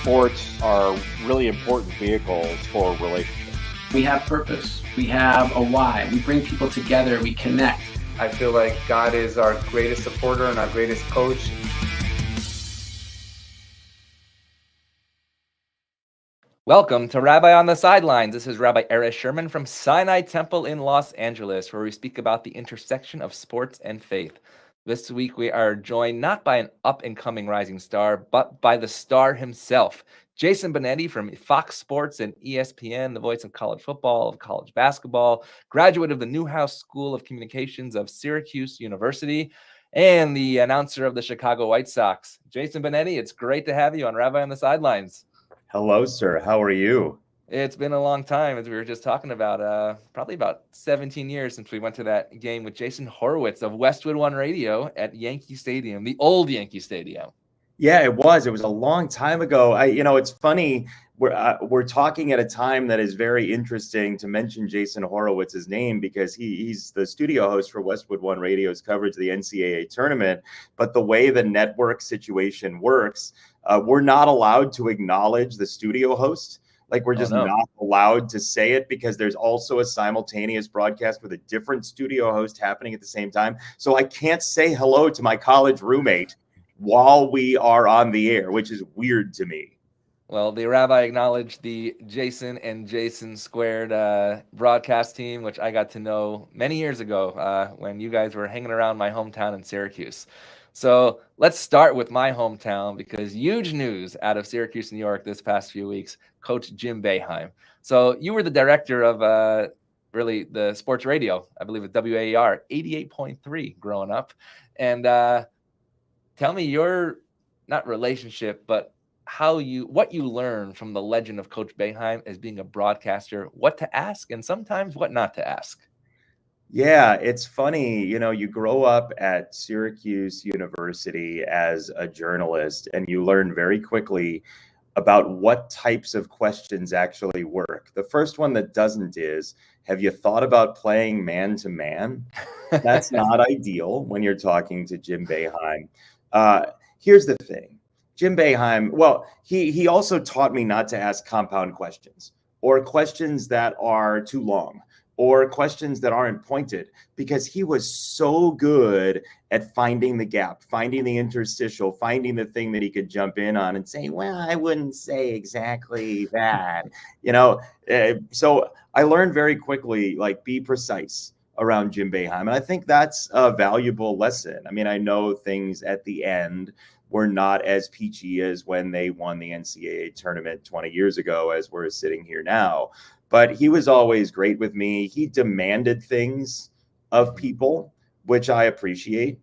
sports are really important vehicles for relationships. We have purpose. We have a why. We bring people together. We connect. I feel like God is our greatest supporter and our greatest coach. Welcome to Rabbi on the Sidelines. This is Rabbi Sherman from Sinai Temple in Los Angeles, where we speak about the intersection of sports and faith. This week, we are joined not by an up-and-coming rising star, but by the star himself, Jason Benetti from Fox Sports and ESPN, the voice of college football, of college basketball, graduate of the Newhouse School of Communications of Syracuse University, and the announcer of the Chicago White Sox. Jason Benetti, it's great to have you on Rabbi on the Sidelines. Hello, sir. How are you? It's been a long time, as we were just talking about, probably about 17 years since we went to that game with Jason Horowitz of Westwood One Radio at Yankee Stadium, the old Yankee Stadium. Yeah, it was. It was a long time ago. It's funny. We're talking at a time that is very interesting to mention Jason Horowitz's name because he's the studio host for Westwood One Radio's coverage of the NCAA tournament. But the way the network situation works, we're not allowed to acknowledge the studio host. Like we're just not allowed to say it because there's also a simultaneous broadcast with a different studio host happening at the same time. So I can't say hello to my college roommate while we are on the air, which is weird to me. Well, the rabbi acknowledged the Jason and Jason Squared broadcast team, which I got to know many years ago when you guys were hanging around my hometown in Syracuse. So let's start with my hometown because huge news out of Syracuse, New York this past few weeks, Coach Jim Boeheim. So you were the director of really the sports radio, I believe it's WAER, 88.3 growing up. And tell me your, not relationship, but what you learned from the legend of Coach Boeheim as being a broadcaster, what to ask and sometimes what not to ask. Yeah, it's funny. You grow up at Syracuse University as a journalist and you learn very quickly about what types of questions actually work. The first one that doesn't is, have you thought about playing man-to-man? That's not ideal when you're talking to Jim Boeheim. Here's the thing. Jim Boeheim, well, he also taught me not to ask compound questions or questions that are too long or questions that aren't pointed because he was so good at finding the gap, finding the interstitial, finding the thing that he could jump in on and say, well, I wouldn't say exactly that, So I learned very quickly, be precise around Jim Boeheim. And I think that's a valuable lesson. I mean, I know things at the end were not as peachy as when they won the NCAA tournament 20 years ago, as we're sitting here now. But he was always great with me. He demanded things of people, which I appreciate.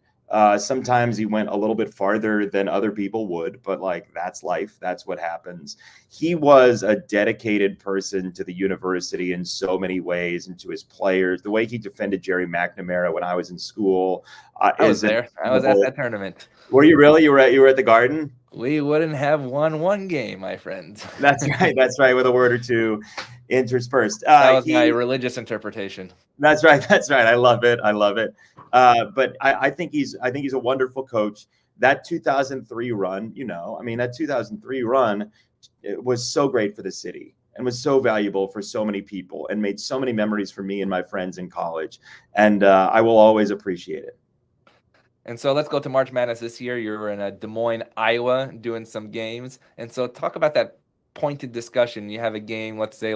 Sometimes he went a little bit farther than other people would, but that's life. That's what happens. He was a dedicated person to the university in so many ways and to his players. The way he defended Jerry McNamara when I was in school. I was there. I was at that tournament. Were you really? You were at the Garden? We wouldn't have won one game, my friend. That's right. That's right. With a word or two interspersed. That was my religious interpretation. That's right. That's right. I love it. But I think he's a wonderful coach. That 2003 run, that 2003 run, it was so great for the city and was so valuable for so many people and made so many memories for me and my friends in college. And I will always appreciate it. And so let's go to March Madness this year. You're in Des Moines, Iowa, doing some games. And so talk about that pointed discussion. You have a game, let's say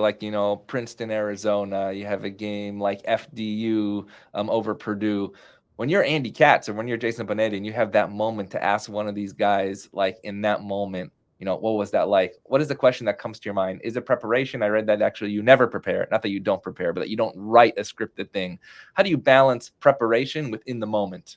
Princeton, Arizona. You have a game like FDU over Purdue. When you're Andy Katz or when you're Jason Benetti and you have that moment to ask one of these guys, in that moment, what was that like? What is the question that comes to your mind? Is it preparation? I read that actually you never prepare. Not that you don't prepare, but that you don't write a scripted thing. How do you balance preparation within the moment?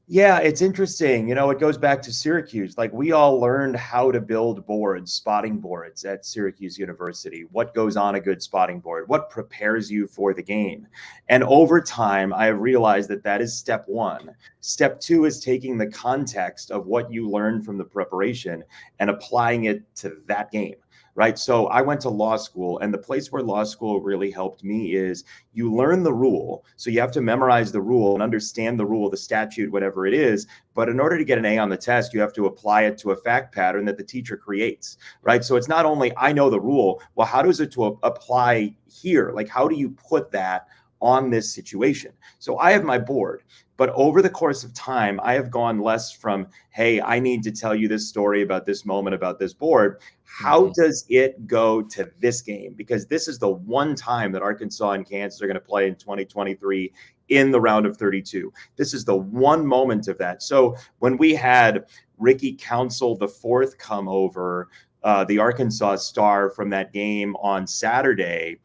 Yeah, it's interesting. It goes back to Syracuse. We all learned how to build boards, spotting boards at Syracuse University. What goes on a good spotting board? What prepares you for the game? And over time, I have realized that is step one. Step two is taking the context of what you learned from the preparation and applying it to that game. right? So I went to law school, and the place where law school really helped me is you learn the rule. So you have to memorize the rule and understand the rule, the statute, whatever it is. But in order to get an A on the test, you have to apply it to a fact pattern that the teacher creates, right? So it's not only I know the rule, well, how does it to apply here? Like, how do you put that on this situation? So I have my board, but over the course of time, I have gone less from, hey, I need to tell you this story about this moment, about this board. How does it go to this game? Because this is the one time that Arkansas and Kansas are going to play in 2023 in the round of 32. This is the one moment of that. So when we had Ricky Council IV come over, the Arkansas star from that game on Saturday,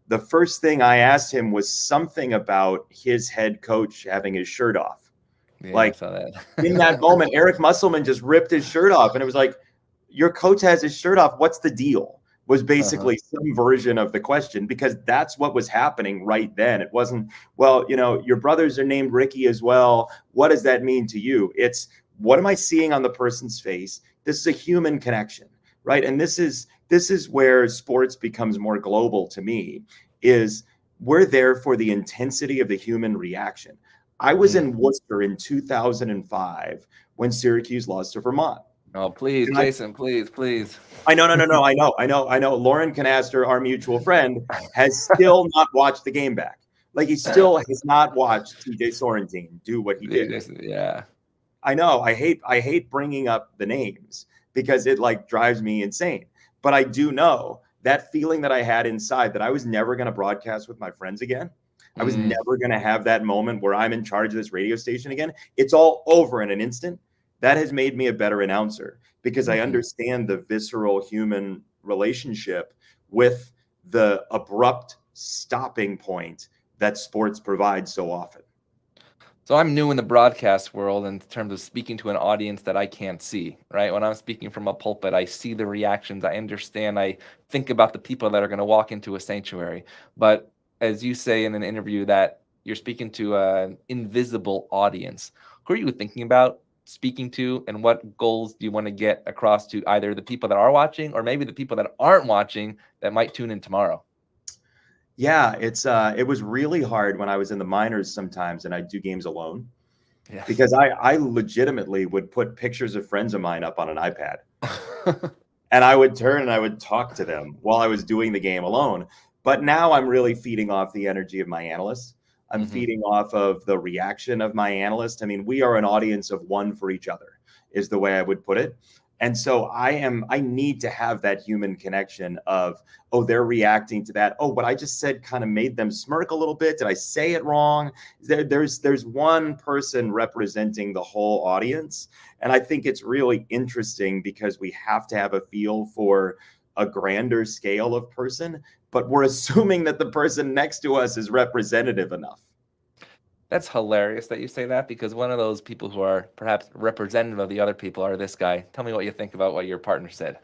the first thing I asked him was something about his head coach having his shirt off. Yeah, like I saw that. in that moment, Eric Musselman just ripped his shirt off, and it was like, your coach has his shirt off. What's the deal? Was basically some version of the question, because that's what was happening right then. It wasn't, well, your brothers are named Ricky as well. What does that mean to you? It's, what am I seeing on the person's face? This is a human connection, right? And this is where sports becomes more global to me, is we're there for the intensity of the human reaction. I was in Worcester in 2005 when Syracuse lost to Vermont. Oh, please, Jason, please. I know. I know. Lauren Canaster, our mutual friend, has still not watched the game back. Like, he still has not watched TJ Sorrentine do what he did. Yeah. I know. I hate bringing up the names because it drives me insane. But I do know that feeling that I had inside, that I was never going to broadcast with my friends again. I was never going to have that moment where I'm in charge of this radio station again. It's all over in an instant. That has made me a better announcer, because I understand the visceral human relationship with the abrupt stopping point that sports provides so often. So I'm new in the broadcast world in terms of speaking to an audience that I can't see, right? When I'm speaking from a pulpit, I see the reactions. I understand. I think about the people that are going to walk into a sanctuary. But as you say in an interview, that you're speaking to an invisible audience. Who are you thinking about speaking to, and what goals do you want to get across to either the people that are watching, or maybe the people that aren't watching that might tune in tomorrow? Yeah, it was really hard when I was in the minors sometimes, and I'd do games alone. Yes. Because I legitimately would put pictures of friends of mine up on an iPad and I would turn and I would talk to them while I was doing the game alone. But now I'm really feeding off the energy of my analysts. I'm feeding off of the reaction of my analyst. I mean, we are an audience of one for each other, is the way I would put it. And so I need to have that human connection of, oh, they're reacting to that. Oh, what I just said kind of made them smirk a little bit. Did I say it wrong? There's one person representing the whole audience. And I think it's really interesting because we have to have a feel for a grander scale of person, but we're assuming that the person next to us is representative enough. That's hilarious that you say that, because one of those people who are perhaps representative of the other people are this guy. Tell me what you think about what your partner said.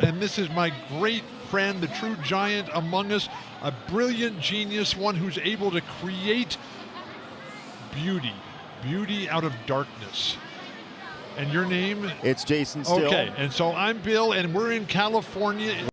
And this is my great friend, the true giant among us, a brilliant genius, one who's able to create beauty out of darkness. And your name? It's Jason Still. Okay, and so I'm Bill, and we're in California.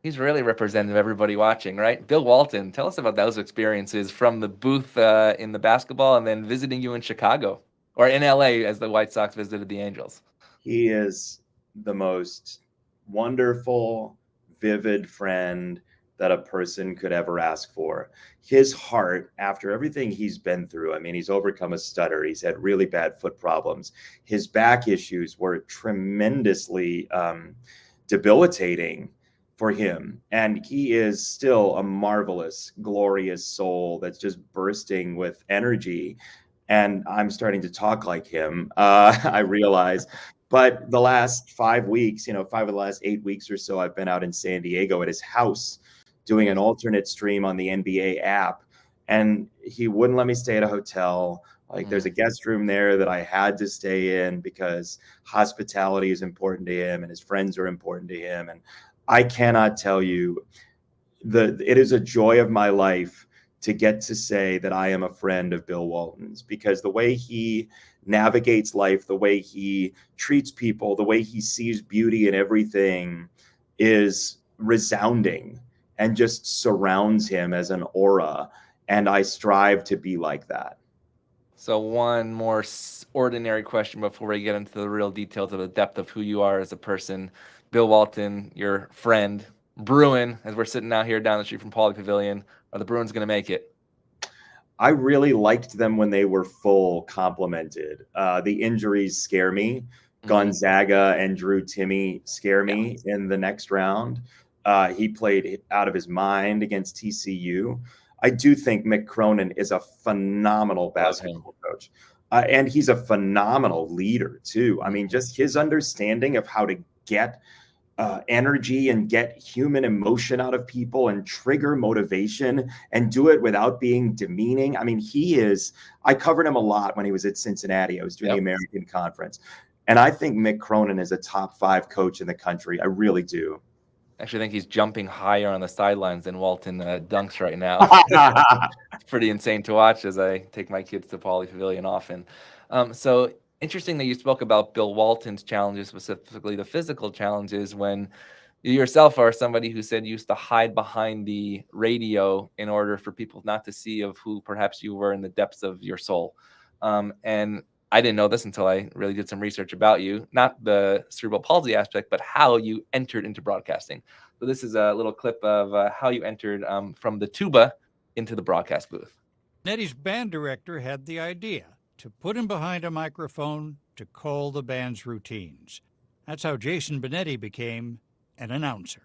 He's really representative of everybody watching, right? Bill Walton, tell us about those experiences from the booth in the basketball and then visiting you in Chicago or in LA as the White Sox visited the Angels. He is the most wonderful, vivid friend that a person could ever ask for. His heart, after everything he's been through, I mean, he's overcome a stutter. He's had really bad foot problems. His back issues were tremendously debilitating for him. And he is still a marvelous, glorious soul that's just bursting with energy. And I'm starting to talk like him, I realize. But the last 5 weeks, 5 of the last 8 weeks or so, I've been out in San Diego at his house doing an alternate stream on the NBA app. And he wouldn't let me stay at a hotel. There's a guest room there that I had to stay in because hospitality is important to him and his friends are important to him. And I cannot tell you, it is a joy of my life to get to say that I am a friend of Bill Walton's, because the way he navigates life, the way he treats people, the way he sees beauty in everything is resounding and just surrounds him as an aura. And I strive to be like that. So one more ordinary question before we get into the real details of the depth of who you are as a person. Bill Walton, your friend, Bruin, as we're sitting out here down the street from Pauley Pavilion, are the Bruins going to make it? I really liked them when they were full complemented. The injuries scare me. Gonzaga and Drew Timme scare me in the next round. He played out of his mind against TCU. I do think Mick Cronin is a phenomenal basketball coach. And he's a phenomenal leader, too. I mean, just his understanding of how to get energy and get human emotion out of people and trigger motivation and do it without being demeaning. I mean, I covered him a lot when he was at Cincinnati. I was doing the American Conference. And I think Mick Cronin is a top 5 coach in the country. I really do. Actually, I think he's jumping higher on the sidelines than Walton dunks right now. It's pretty insane to watch as I take my kids to Pauley Pavilion often. So interesting that you spoke about Bill Walton's challenges, specifically the physical challenges, when you yourself are somebody who said you used to hide behind the radio in order for people not to see of who perhaps you were in the depths of your soul. And I didn't know this until I really did some research about you, not the cerebral palsy aspect, but how you entered into broadcasting. So this is a little clip of how you entered from the tuba into the broadcast booth. Benetti's band director had the idea to put him behind a microphone to call the band's routines. That's how Jason Benetti became an announcer.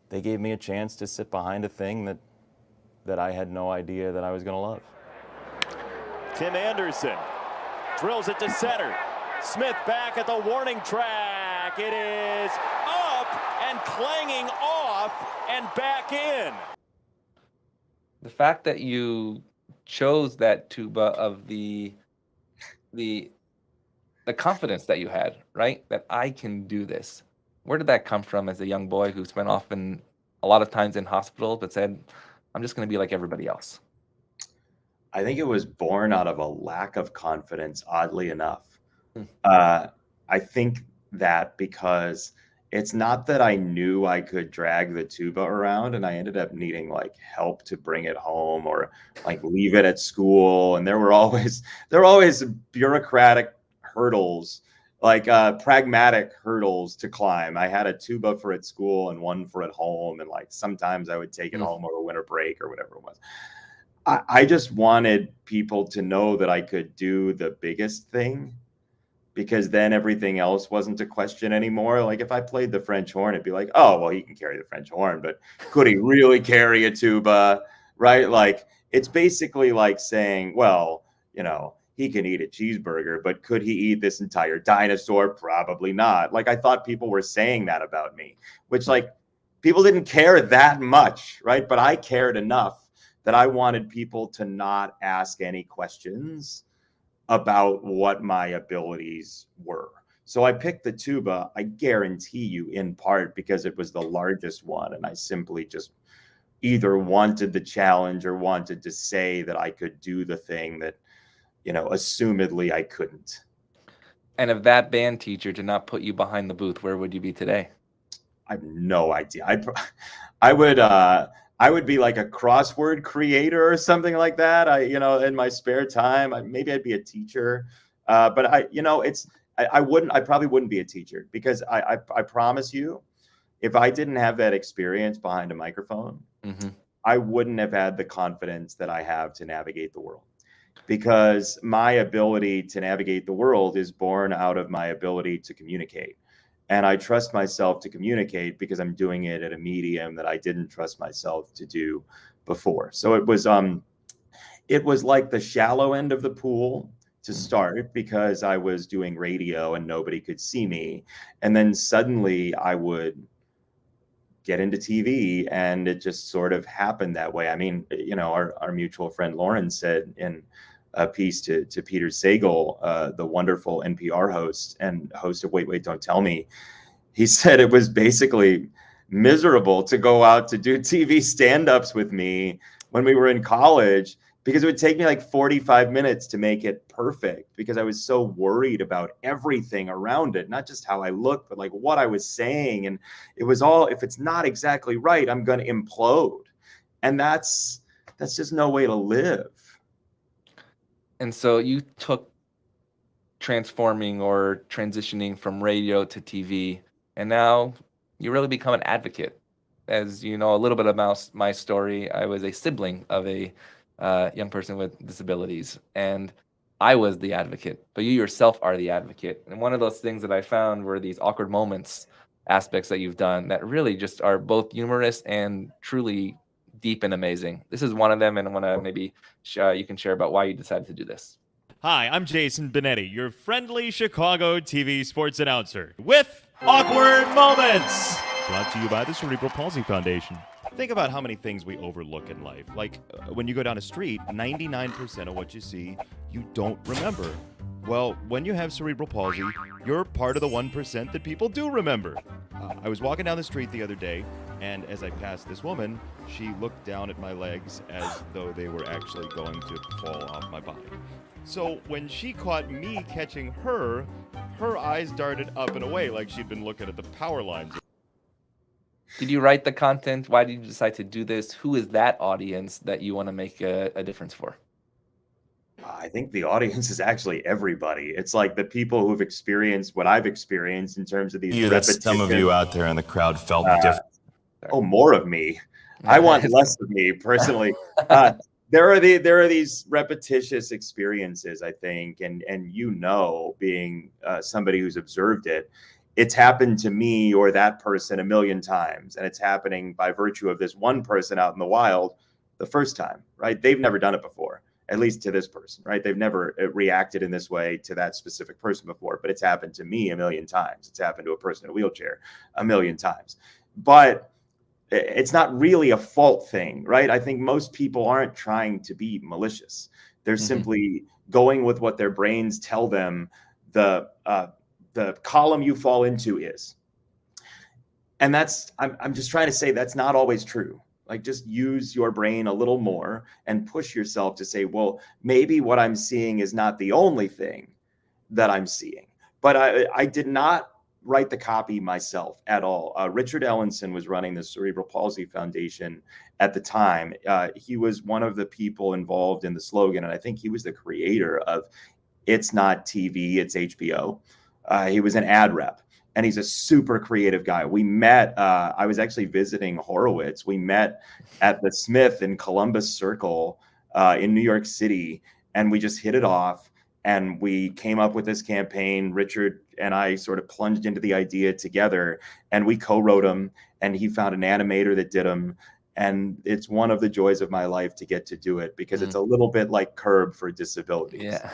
They gave me a chance to sit behind a thing that I had no idea that I was going to love. Tim Anderson drills it to center. Smith back at the warning track. It is up and clanging off and back in. The fact that you chose that tuba of the confidence that you had, right? That I can do this. Where did that come from as a young boy who spent often a lot of times in hospital but said, I'm just going to be like everybody else? I think it was born out of a lack of confidence, oddly enough. I think that because it's not that I knew I could drag the tuba around, and I ended up needing like help to bring it home or like leave it at school. And there were always bureaucratic hurdles, like pragmatic hurdles to climb. I had a tuba for at school and one for at home. And like sometimes I would take it home over winter break or whatever it was. I just wanted people to know that I could do the biggest thing, because then everything else wasn't a question anymore. Like if I played the French horn, it'd be like, oh, well, he can carry the French horn, but could he really carry a tuba, right? Like it's basically like saying, well, you know, he can eat a cheeseburger, but could he eat this entire dinosaur? Probably not. Like I thought people were saying that about me, which like people didn't care that much, right? But I cared enough that I wanted people to not ask any questions about what my abilities were. So I picked the tuba, I guarantee you, in part because it was the largest one. And I simply just either wanted the challenge or wanted to say that I could do the thing that, you know, assumedly I couldn't. And if that band teacher did not put you behind the booth, where would you be today? I have no idea. I would be like a crossword creator or something like that. In my spare time, maybe I'd be a teacher. But I probably wouldn't be a teacher, because I promise you, if I didn't have that experience behind a microphone, I wouldn't have had the confidence that I have to navigate the world, because my ability to navigate the world is born out of my ability to communicate. And I trust myself to communicate because I'm doing it at a medium that I didn't trust myself to do before. So it was like the shallow end of the pool to start, because I was doing radio and nobody could see me. And then suddenly I would get into TV, and it just sort of happened that way. I mean, you know, our mutual friend Lauren said in a piece to Peter Sagal, the wonderful NPR host and host of Wait, Don't Tell Me. He said it was basically miserable to go out to do TV stand-ups with me when we were in college, because it would take me like 45 minutes to make it perfect because I was so worried about everything around it, not just how I looked, but like what I was saying. And it was all, if it's not exactly right, I'm going to implode. And that's just no way to live. And so you took transforming or transitioning from radio to TV, and now you really become an advocate. As you know a little bit about my story, I was a sibling of a young person with disabilities, and I was the advocate, but you yourself are the advocate. And one of those things that I found were these awkward moments aspects that you've done that really just are both humorous and truly deep and amazing. This is one of them, and I want to maybe you can share about why you decided to do this. Hi, I'm Jason Benetti, your friendly Chicago TV sports announcer, with Awkward Moments, brought to you by the Cerebral Palsy Foundation. Think about how many things we overlook in life. Like when you go down a street, 99% of what you see, you don't remember. Well, when you have cerebral palsy, you're part of the 1% that people do remember. I was walking down the street the other day, and as I passed this woman, she looked down at my legs as though they were actually going to fall off my body. So when she caught me catching her, her eyes darted up and away like she'd been looking at the power lines. Did you write the content? Why did you decide to do this? Who is that audience that you want to make a difference for? I think the audience is actually everybody. It's like the people who've experienced what I've experienced in terms of these repetitions. Some of you out there in the crowd felt different. Oh, more of me. I want less of me personally. There are these repetitious experiences, I think, and being somebody who's observed it, it's happened to me or that person a million times, and it's happening by virtue of this one person out in the wild the first time, right? They've never done it before, at least to this person, right? They've never reacted in this way to that specific person before, but it's happened to me a million times. It's happened to a person in a wheelchair a million times. But it's not really a fault thing, right? I think most people aren't trying to be malicious. They're simply going with what their brains tell them the column you fall into is. And I'm just trying to say that's not always true. Like, just use your brain a little more and push yourself to say, well, maybe what I'm seeing is not the only thing that I'm seeing. But I did not write the copy myself at all. Richard Ellenson was running the Cerebral Palsy Foundation at the time. He was one of the people involved in the slogan, and I think he was the creator of "It's not TV, it's HBO." He was an ad rep, and he's a super creative guy. We met, I was actually visiting Horowitz. We met at the Smith in Columbus Circle in New York City, and we just hit it off. And we came up with this campaign. Richard and I sort of plunged into the idea together, and we co-wrote them, and he found an animator that did them. And it's one of the joys of my life to get to do it, because it's a little bit like Curb for disabilities. Yeah.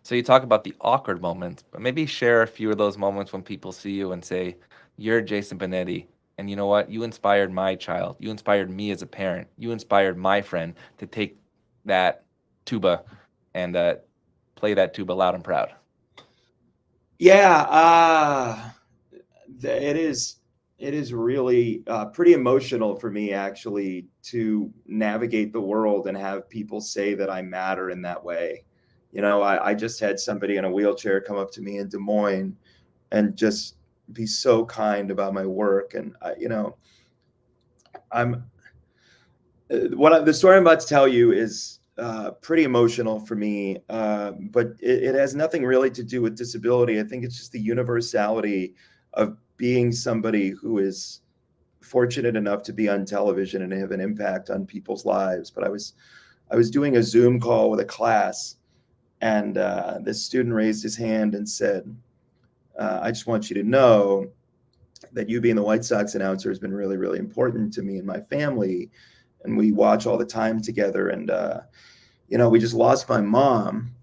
So you talk about the awkward moments, but maybe share a few of those moments when people see you and say, you're Jason Benetti, and you know what? You inspired my child. You inspired me as a parent. You inspired my friend to take that tuba and play that tuba loud and proud. Yeah, it is really pretty emotional for me, actually, to navigate the world and have people say that I matter in that way. You know, I just had somebody in a wheelchair come up to me in Des Moines and just be so kind about my work. And the story I'm about to tell you is pretty emotional for me, but it has nothing really to do with disability. I think it's just the universality of being somebody who is fortunate enough to be on television and have an impact on people's lives. But I was doing a Zoom call with a class, and this student raised his hand and said, I just want you to know that you being the White Sox announcer has been really, really important to me and my family. And we watch all the time together. And, we just lost my mom.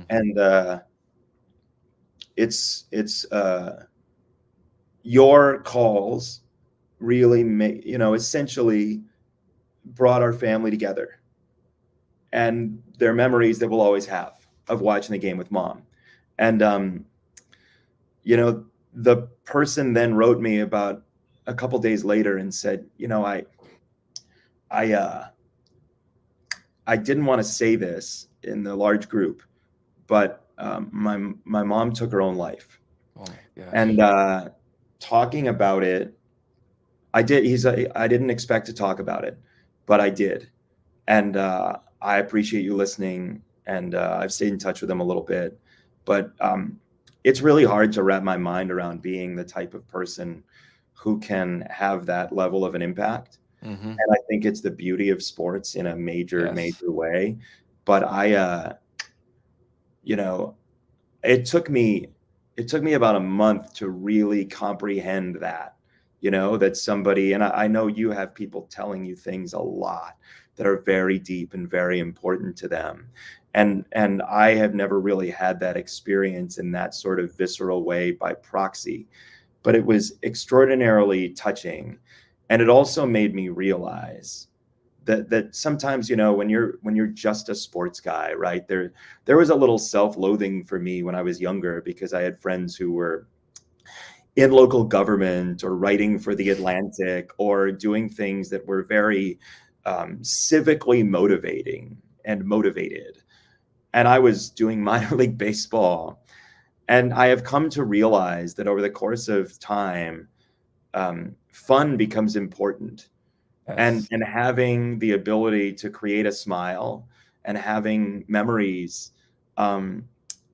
And it's your calls really essentially brought our family together. And they're memories that we'll always have of watching the game with mom. And, the person then wrote me about a couple days later and said, I I didn't want to say this in the large group, but my mom took her own life. Oh my gosh. And talking about it, I didn't expect to talk about it, but I did. And I appreciate you listening, and I've stayed in touch with them a little bit. But it's really hard to wrap my mind around being the type of person who can have that level of an impact. Mm-hmm. And I think it's the beauty of sports in a major way. But it took me about a month to really comprehend that, that somebody, and I know you have people telling you things a lot that are very deep and very important to them. And I have never really had that experience in that sort of visceral way by proxy, but it was extraordinarily touching. And it also made me realize that sometimes, when you're just a sports guy, right, there was a little self-loathing for me when I was younger, because I had friends who were in local government or writing for the Atlantic or doing things that were very civically motivated. And I was doing minor league baseball. And I have come to realize that over the course of time, fun becomes important. Yes. And having the ability to create a smile and having memories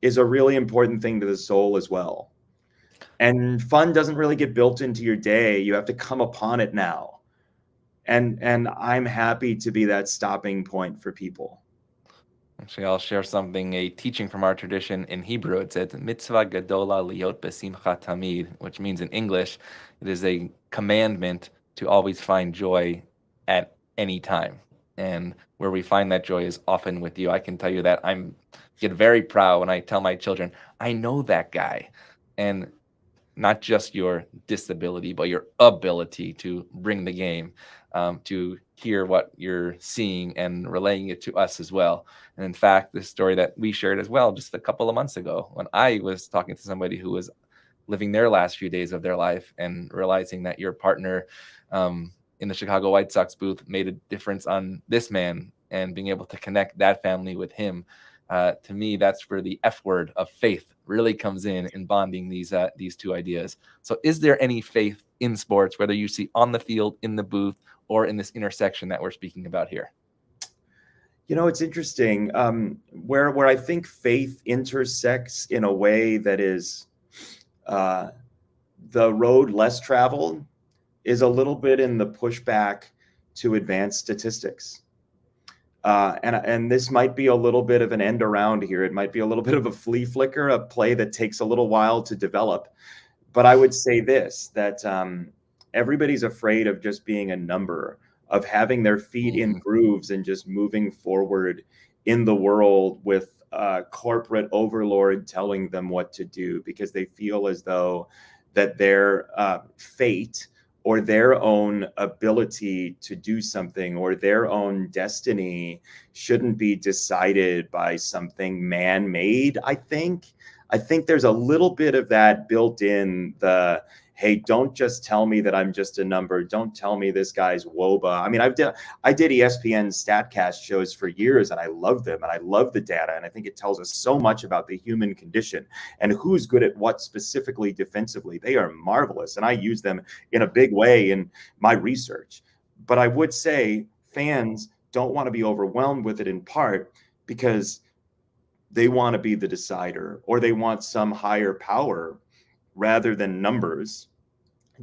is a really important thing to the soul as well. And fun doesn't really get built into your day. You have to come upon it now. And I'm happy to be that stopping point for people. Actually, I'll share something, a teaching from our tradition in Hebrew. It says, mitzvah gadola liot besimcha tamid, which means in English, it is a commandment to always find joy at any time. And where we find that joy is often with you. I can tell you that get very proud when I tell my children, I know that guy. And not just your disability, but your ability to bring the game, to hear what you're seeing and relaying it to us as well. And in fact, this story that we shared as well just a couple of months ago, when I was talking to somebody who was living their last few days of their life and realizing that your partner in the Chicago White Sox booth made a difference on this man, and being able to connect that family with him. To me, that's where the F word of faith really comes in bonding these two ideas. So is there any faith in sports, whether you see on the field, in the booth, or in this intersection that we're speaking about here? It's interesting. Where I think faith intersects in a way that is the road less traveled is a little bit in the pushback to advanced statistics. And this might be a little bit of an end around here. It might be a little bit of a flea flicker, a play that takes a little while to develop. But I would say this, that everybody's afraid of just being a number, of having their feet in grooves and just moving forward in the world with corporate overlord telling them what to do, because they feel as though that their fate or their own ability to do something or their own destiny shouldn't be decided by something man-made. I think there's a little bit of that built in the, hey, don't just tell me that I'm just a number. Don't tell me this guy's WOBA. I mean, I did ESPN StatCast shows for years, and I love them, and I love the data, and I think it tells us so much about the human condition and who's good at what specifically defensively. They are marvelous, and I use them in a big way in my research. But I would say fans don't want to be overwhelmed with it, in part because they want to be the decider, or they want some higher power rather than numbers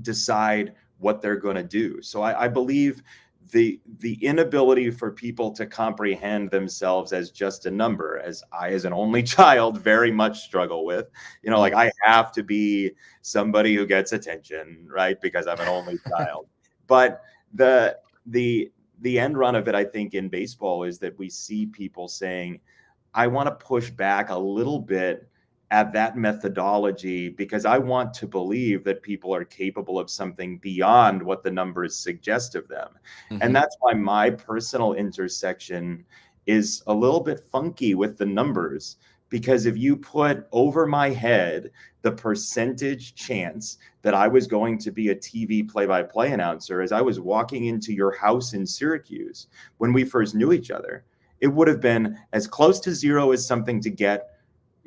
decide what they're going to do. So I believe the inability for people to comprehend themselves as just a number, as I, as an only child, very much struggle with, like I have to be somebody who gets attention, right? Because I'm an only child. But the end run of it, I think, in baseball is that we see people saying, I want to push back a little bit at that methodology, because I want to believe that people are capable of something beyond what the numbers suggest of them. Mm-hmm. And that's why my personal intersection is a little bit funky with the numbers, because if you put over my head the percentage chance that I was going to be a TV play-by-play announcer as I was walking into your house in Syracuse when we first knew each other, it would have been as close to zero as something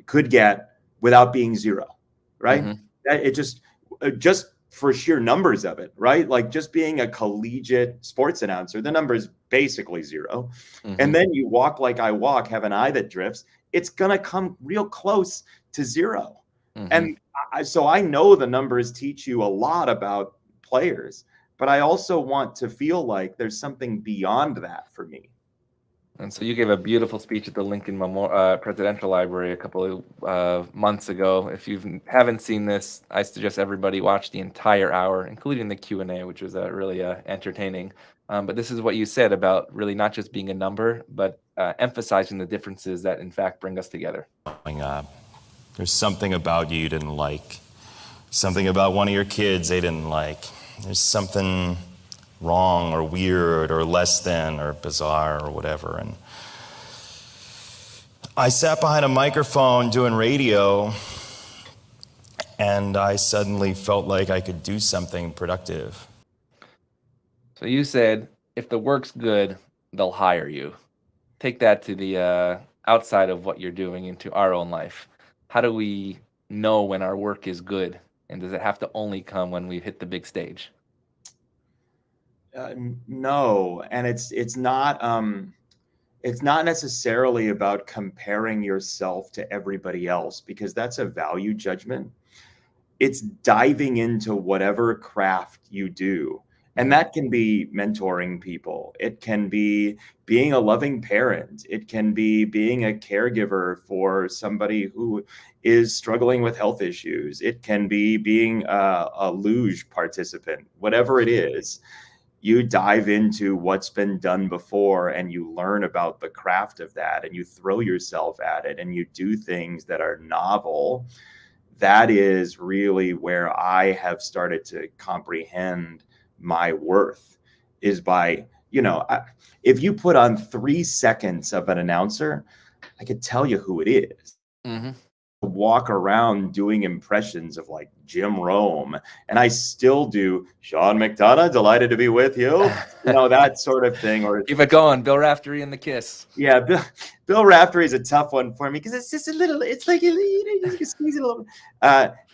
could get without being zero, right? It just for sheer numbers of it, right? Like just being a collegiate sports announcer, the number is basically zero. And then you walk like I walk, have an eye that drifts, it's going to come real close to zero. And so I know the numbers teach you a lot about players, but I also want to feel like there's something beyond that for me. And so you gave a beautiful speech at the Lincoln Presidential Library a couple of months ago. If you haven't seen this, I suggest everybody watch the entire hour, including the Q&A, which was really entertaining. But this is what you said about really not just being a number, but emphasizing the differences that, in fact, bring us together. There's something about you didn't like. Something about one of your kids they didn't like. There's something wrong or weird or less than or bizarre or whatever. And I sat behind a microphone doing radio, and I suddenly felt like I could do something productive. So you said, if the work's good, they'll hire you. Take that to the outside of what you're doing into our own life. How do we know when our work is good? And does it have to only come when we hit the big stage? No, and it's not necessarily about comparing yourself to everybody else, because that's a value judgment. It's diving into whatever craft you do. And that can be mentoring people. It can be being a loving parent. It can be being a caregiver for somebody who is struggling with health issues. It can be being a luge participant. Whatever it is, you dive into what's been done before and you learn about the craft of that and you throw yourself at it and you do things that are novel. That is really where I have started to comprehend my worth, is by, if you put on 3 seconds of an announcer, I could tell you who it is. Walk around doing impressions of like Jim Rome, and I still do Sean McDonough, delighted to be with you, that sort of thing. Or keep it going, Bill Raftery and the Kiss. Yeah, Bill Raftery is a tough one for me because it's just a little. It's like you can squeeze it a little.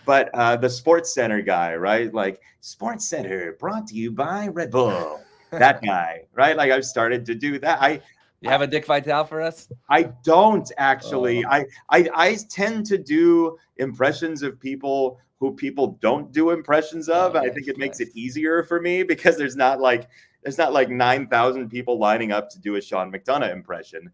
But the Sports Center guy, right? Like Sports Center, brought to you by Red Bull. That guy, right? Like I've started to do that. You have a Dick Vitale for us? I don't actually. I tend to do impressions of people who people don't do impressions of. I think it makes it easier for me because there's not like 9,000 people lining up to do a Sean McDonough impression,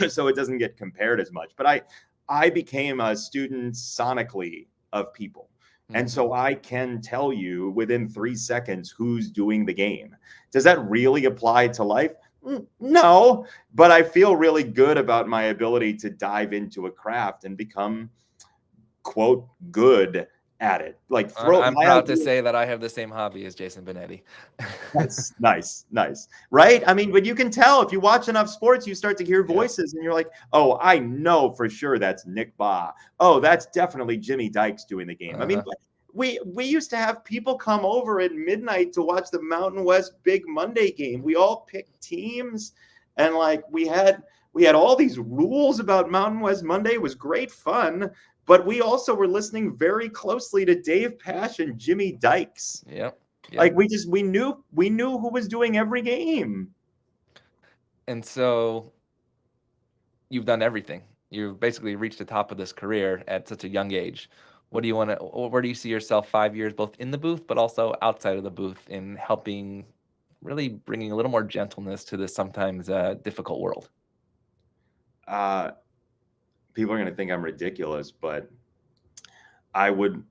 so it doesn't get compared as much. But I became a student sonically of people. And so I can tell you within 3 seconds who's doing the game. Does that really apply to life? No, but I feel really good about my ability to dive into a craft and become, quote, good at it. Like I'm proud to say that I have the same hobby as Jason Benetti. That's nice. Right? I mean, but you can tell if you watch enough sports, you start to hear voices and you're like, oh, I know for sure that's Nick Baugh. Oh, that's definitely Jimmy Dykes doing the game. I mean, we used to have people come over at midnight to watch the Mountain West Big Monday game. We all picked teams, and like we had all these rules about Mountain West Monday. It was great fun, but we also were listening very closely to Dave Pasch and Jimmy Dykes. Yep. Like we knew who was doing every game. And so you've done everything. You've basically reached the top of this career at such a young age. Where do you see yourself 5 years, both in the booth, but also outside of the booth, in helping, really bringing a little more gentleness to this sometimes difficult world? People are going to think I'm ridiculous, but I watched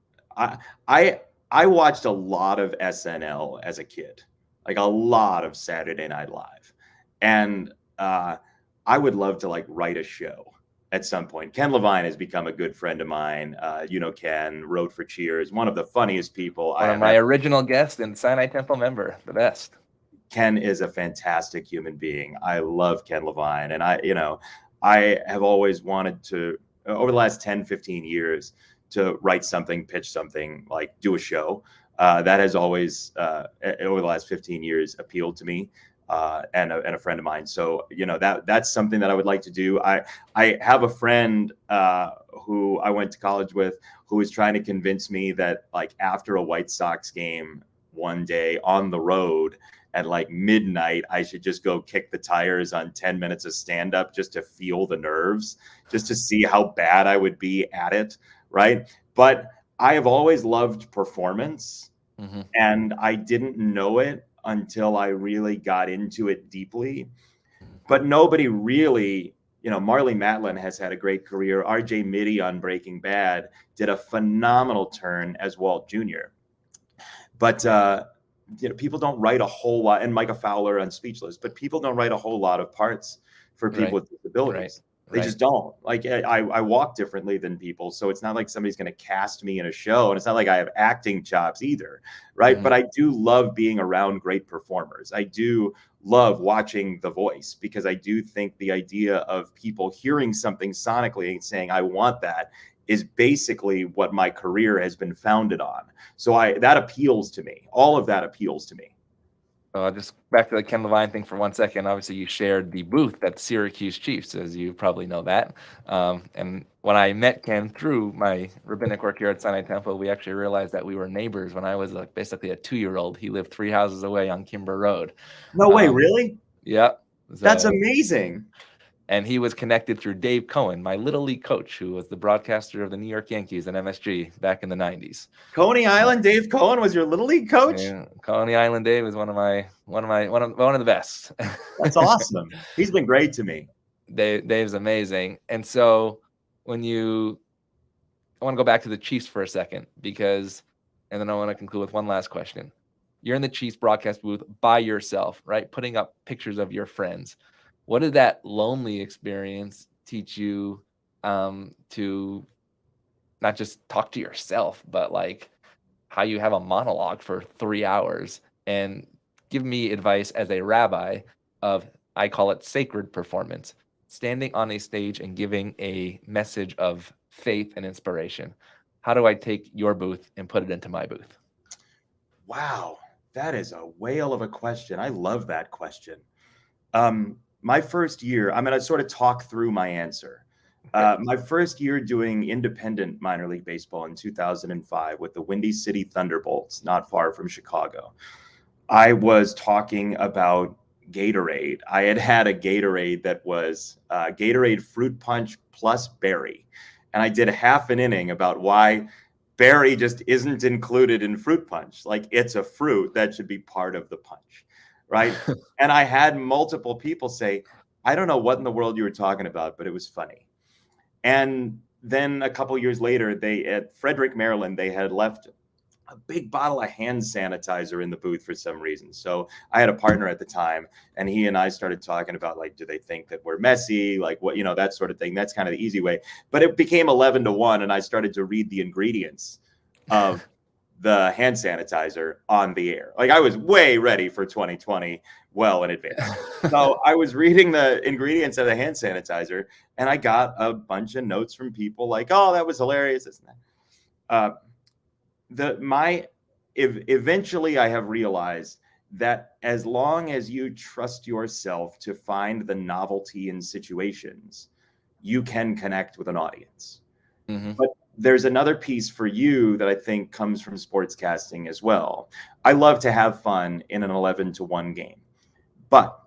a lot of SNL as a kid, like a lot of Saturday Night Live. And I would love to like write a show at some point. Ken Levine has become a good friend of mine. Ken wrote for Cheers, one of the funniest people. My original guest and Sinai Temple member, the best. Ken is a fantastic human being. I love Ken Levine. And I have always wanted to, over the last 10, 15 years, to write something, pitch something, like do a show. That has always, over the last 15 years, appealed to me. and a friend of mine. So, that's something that I would like to do. I have a friend who I went to college with who was trying to convince me that like after a White Sox game one day on the road at like midnight, I should just go kick the tires on 10 minutes of stand up just to feel the nerves, just to see how bad I would be at it. Right. But I have always loved performance, and I didn't know it until I really got into it deeply. But nobody really, Marley Matlin has had a great career. RJ Mitty on Breaking Bad did a phenomenal turn as Walt Jr. But, people don't write a whole lot, and Micah Fowler on Speechless, but people don't write a whole lot of parts for people with disabilities. They just don't. Like I walk differently than people, so it's not like somebody's going to cast me in a show, and it's not like I have acting chops either, right? But I do love being around great performers. I do love watching The Voice, because I do think the idea of people hearing something sonically and saying, I want that, is basically what my career has been founded on. So that appeals to me. All of that appeals to me. Just back to the Ken Levine thing for 1 second. Obviously, you shared the booth at Syracuse Chiefs, as you probably know that. And when I met Ken through my rabbinic work here at Sinai Temple, we actually realized that we were neighbors when I was basically a 2-year-old. He lived 3 houses away on Kimber Road. No way, really? Yeah. That's amazing. And he was connected through Dave Cohen, my Little League coach, who was the broadcaster of the New York Yankees and MSG back in the 90s. Coney Island Dave Cohen was your Little League coach? Yeah, Coney Island Dave is one of the best. That's awesome. He's been great to me. Dave's amazing. And so I want to go back to the Chiefs for a second, and then I want to conclude with one last question. You're in the Chiefs broadcast booth by yourself, right? Putting up pictures of your friends. What did that lonely experience teach you to not just talk to yourself, but like how you have a monologue for 3 hours? And give me advice as a rabbi of, I call it sacred performance, standing on a stage and giving a message of faith and inspiration. How do I take your booth and put it into my booth? Wow, that is a whale of a question. I love that question. My first year, I'm going to sort of talk through my answer. My first year doing independent minor league baseball in 2005 with the Windy City Thunderbolts, not far from Chicago. I was talking about Gatorade. I had a Gatorade that was Gatorade Fruit Punch plus berry. And I did half an inning about why berry just isn't included in Fruit Punch. Like, it's a fruit that should be part of the punch. Right. And I had multiple people say, I don't know what in the world you were talking about, but it was funny. And then a couple of years later, at Frederick, Maryland, they had left a big bottle of hand sanitizer in the booth for some reason. So I had a partner at the time, and he and I started talking about, like, do they think that we're messy? Like, what, that sort of thing. That's kind of the easy way. But it became 11-1, and I started to read the ingredients of the hand sanitizer on the air. Like, I was way ready for 2020 well in advance. So I was reading the ingredients of the hand sanitizer, and I got a bunch of notes from people like, oh, that was hilarious. Isn't that? Eventually I have realized that as long as you trust yourself to find the novelty in situations, you can connect with an audience. But there's another piece for you that I think comes from sportscasting as well. I love to have fun in an 11-1 game, but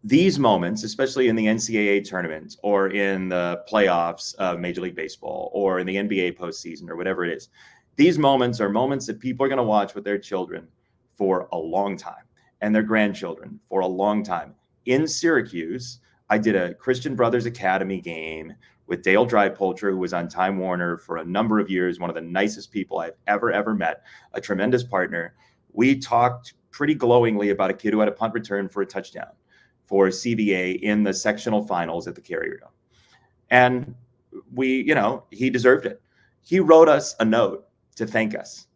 these moments, especially in the NCAA tournament or in the playoffs of Major League Baseball or in the NBA postseason or whatever it is, these moments are moments that people are going to watch with their children for a long time and their grandchildren for a long time. In Syracuse, I did a Christian Brothers Academy game with Dale Drypolcher, who was on Time Warner for a number of years, one of the nicest people I've ever met, a tremendous partner. We talked pretty glowingly about a kid who had a punt return for a touchdown for CBA in the sectional finals at the Carrier Dome. And he deserved it. He wrote us a note to thank us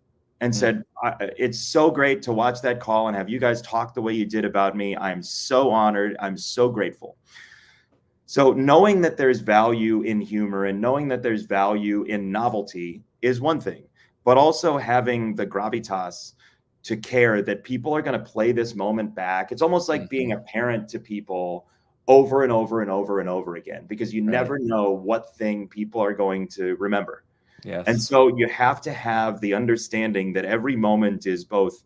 and said, it's so great to watch that call and have you guys talk the way you did about me. I'm so honored. I'm so grateful. So knowing that there's value in humor and knowing that there's value in novelty is one thing, but also having the gravitas to care that people are going to play this moment back. It's almost like being a parent to people over and over and over and over again, because you never know what thing people are going to remember. Yes. And so you have to have the understanding that every moment is both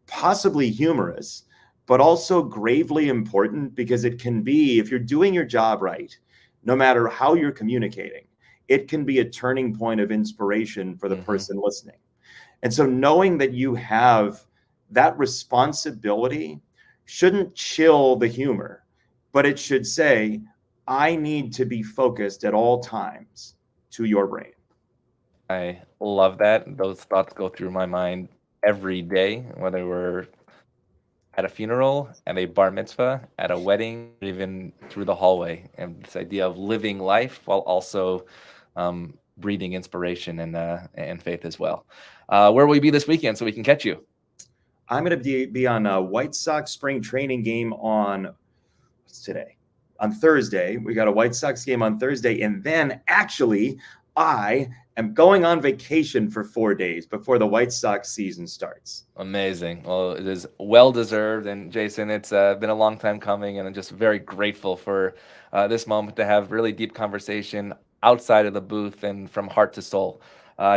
possibly humorous, but also gravely important, because it can be, if you're doing your job right, no matter how you're communicating, it can be a turning point of inspiration for the person listening. And so knowing that you have that responsibility shouldn't chill the humor, but it should say, I need to be focused at all times to your brain. I love that. Those thoughts go through my mind every day, whether we're at a funeral, at a bar mitzvah, at a wedding, even through the hallway. And this idea of living life while also breathing inspiration and faith as well. Where will we be this weekend so we can catch you? I'm going to be on a White Sox spring training game on, what's today? On Thursday. We got a White Sox game on Thursday. And then actually, I am going on vacation for 4 days before the White Sox season starts. Amazing. Well, it is well deserved. And Jason, it's been a long time coming, and I'm just very grateful for this moment to have really deep conversation outside of the booth and from heart to soul.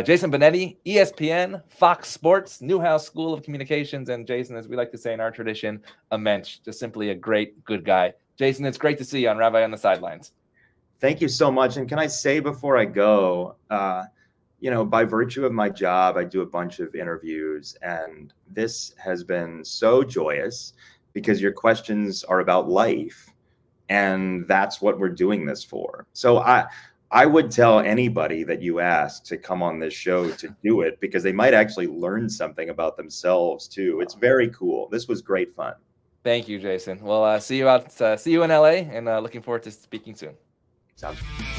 Jason Benetti, ESPN, Fox Sports, Newhouse School of Communications, and Jason, as we like to say in our tradition, a mensch, just simply a great, good guy. Jason, it's great to see you on Rabbi on the Sidelines. Thank you so much. And can I say before I go, by virtue of my job, I do a bunch of interviews, and this has been so joyous because your questions are about life, and that's what we're doing this for. So I would tell anybody that you ask to come on this show to do it, because they might actually learn something about themselves too. It's very cool. This was great fun. Thank you, Jason. Well, see you in LA, and looking forward to speaking soon. Sounds good.